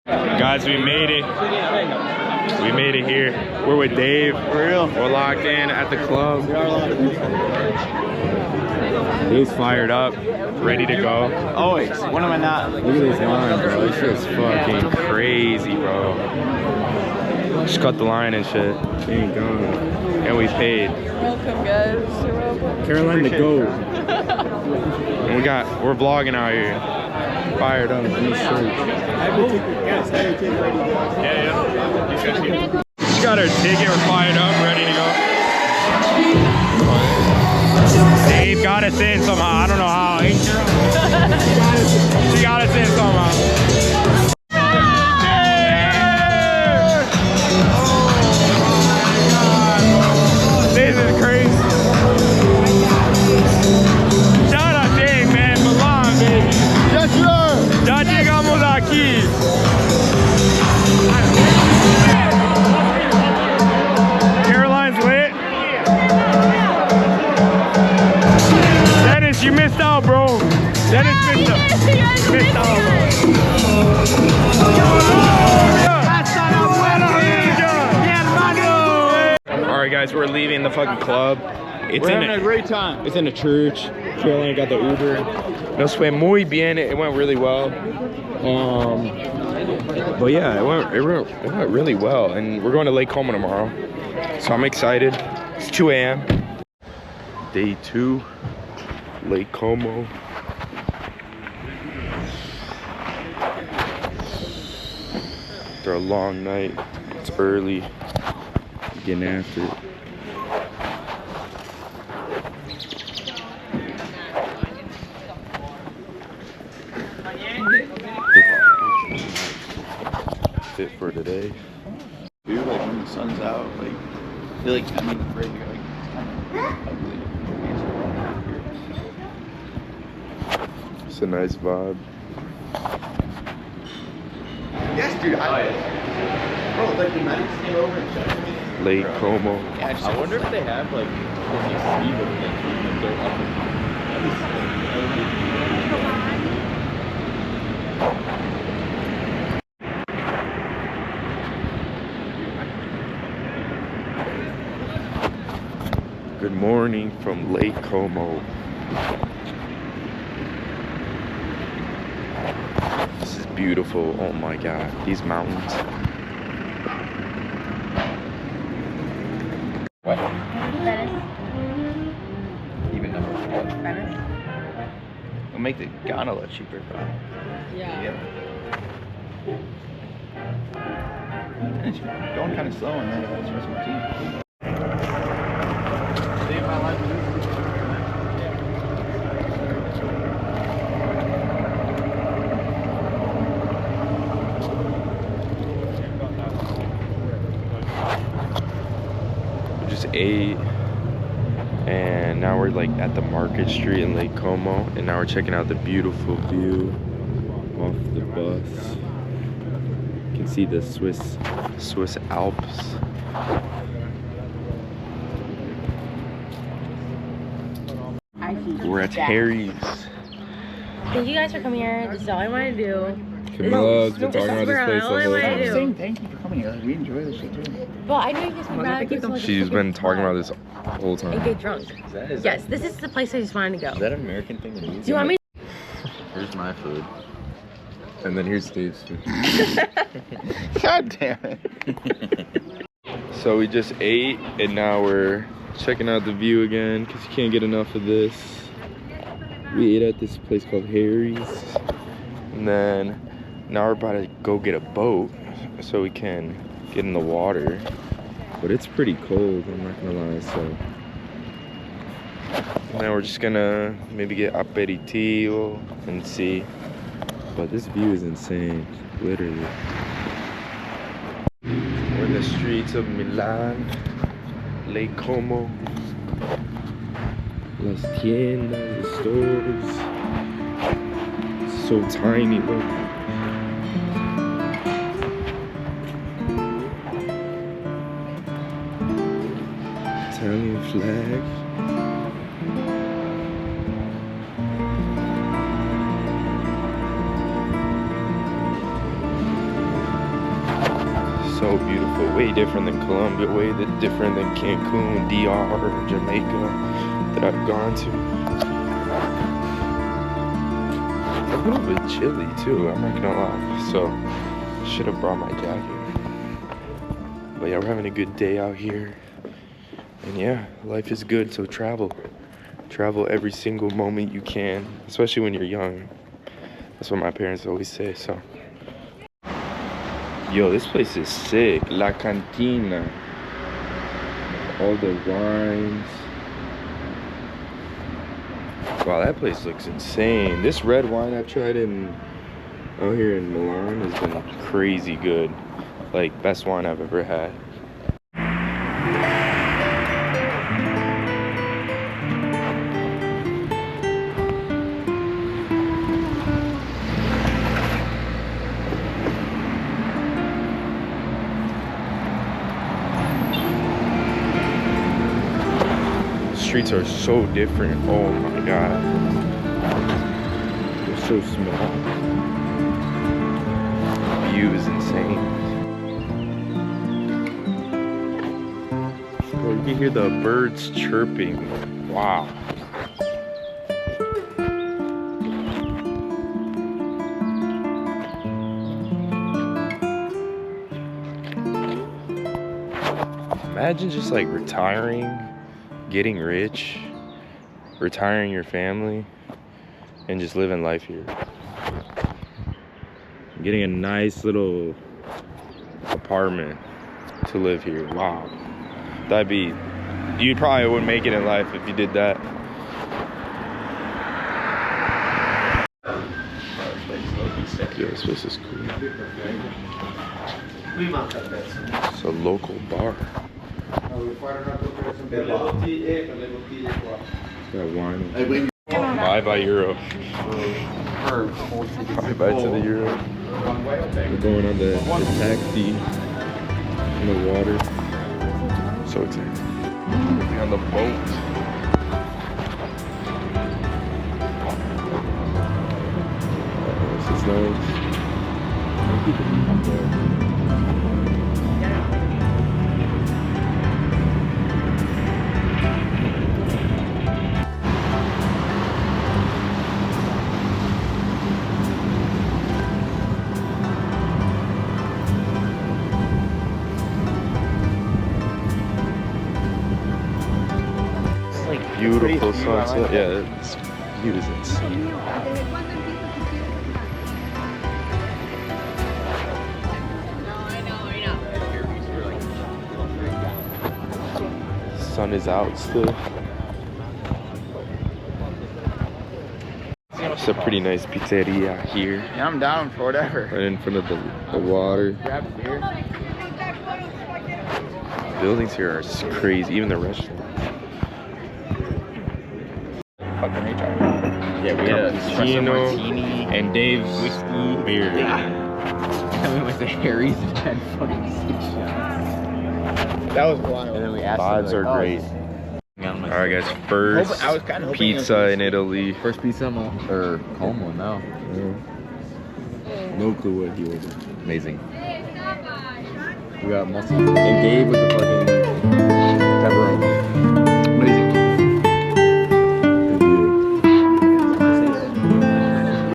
Guys, we made it. We made it here. We're with Dave. For real. We're locked in at the club. He's fired up, ready to go. Always. When am I not? Look at this line, bro. This shit's fucking crazy, bro. Just cut the line and shit. Ain't gone. And we paid. Welcome, guys. You're welcome. Caroline the goat. And we're vlogging out here. Fired up. She got her ticket. We're fired up, ready to go. Dave got us in somehow. I don't know how. She got us in somehow. This is crazy. Shout out Dave, man. Milan, baby. Yes, sir. Ya llegamos aquí. Caroline's lit. Dennis, you missed out, bro. Dennis missed out. Missed out, bro. Alright guys, we're leaving the fucking club. We're having a great time. It's in a church. Caroline got the Uber. Nos fue muy bien. It went really well. But yeah, it went really well. And we're going to Lake Como tomorrow. So I'm excited. It's 2 a.m. Day 2. Lake Como. After a long night. It's early. Getting after it. That's it for today. Dude, like when the sun's out, like I feel like I'm afraid you're like ugly. It's a nice vibe. Yes, dude. Bro, like the nights came over and shut me. Lake Como. Yeah, I wonder if they have like if you see them like they're up. Good morning from Lake Como. This is beautiful. Oh my god, these mountains. What? Even number what? It'll make the gondola cheaper, bro. Yeah. Yep. And it's going kind of slow in that espresso martini. Just ate, and now we're like at the Market Street in Lake Como, and now we're checking out the beautiful view off the bus. You can see the Swiss Alps. We're at Harry's. Thank you guys for coming here. This is all I want to do. Camilla's been talking about this place the all I whole wanna time. do. Saying thank you for coming here. Like, we enjoy this shit too. Well, I know you guys would rather do something like She's been talking about this whole and time. get drunk. Yes, this is the place I just wanted to go. Is that an American thing to do? Do you want me? Here's my food. And then here's Dave's food. God damn it. So we just ate, and now we're checking out the view again because you can't get enough of this. We ate at this place called Harry's, and then now we're about to go get a boat so we can get in the water. But it's pretty cold, I'm not gonna lie. So now we're just gonna maybe get aperitivo and see. But this view is insane, literally. We're in the streets of Milan, Lake Como. Las tiendas, the stores. It's so tiny, look. Italian flag. So beautiful, way different than Colombia, way different than Cancun, DR, or Jamaica that I've gone to. A little bit chilly too, I'm not gonna lie. So, should have brought my jacket. But yeah, we're having a good day out here. And yeah, life is good, so travel. Travel every single moment you can, especially when you're young. That's what my parents always say, so. Yo, this place is sick. La Cantina. All the wines. Wow, that place looks insane. This red wine I've tried out here in Milan has been crazy good. Like, best wine I've ever had. Streets are so different. Oh my god. They're so small. The view is insane. Bro, you can hear the birds chirping. Wow. Imagine just like retiring, getting rich, retiring your family, and just living life here. Getting a nice little apartment to live here. Wow. You probably wouldn't make it in life if you did that. Yo, this place is cool. It's a local bar. Got wine. Buy euro. Buy to the euro. We're going on the taxi in the water. So excited. We're on the boat. This is nice. Beautiful sunset. Yeah, this view is insane. Sun is out still. It's a pretty nice pizzeria here. Yeah, I'm down for whatever. Right in front of the water. Grab a beer. Buildings here are crazy, even the restaurant. Fucking HR. Yeah, we had a cappuccino martini and Dave's whiskey beer. And then we went to Harry's and had fucking 6 shots. That was wild. And then we asked Vibes are great. Alright guys, first pizza in Italy. First pizza or home one now. Yeah. No clue what he ordered. Amazing. We got muscle. And Gabe with the fucking